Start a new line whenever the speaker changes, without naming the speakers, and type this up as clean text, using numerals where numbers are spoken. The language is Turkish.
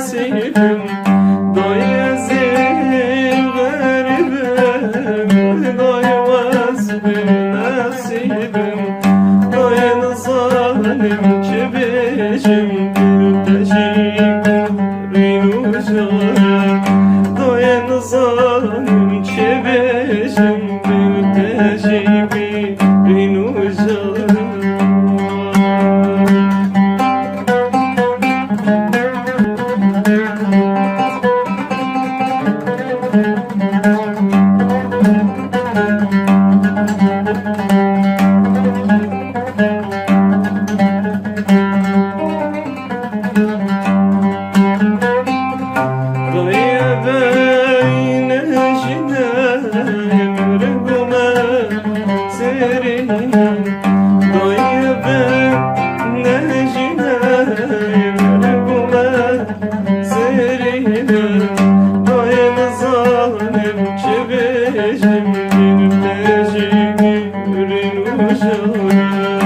nasibim doyazim garibim doymaz bir nasibim doyan zalim kibicim bir teşekkürün ucuna doyan zalim kibicim bir teşekkürün ucuna. Şimdi bir teşekkürün ucuna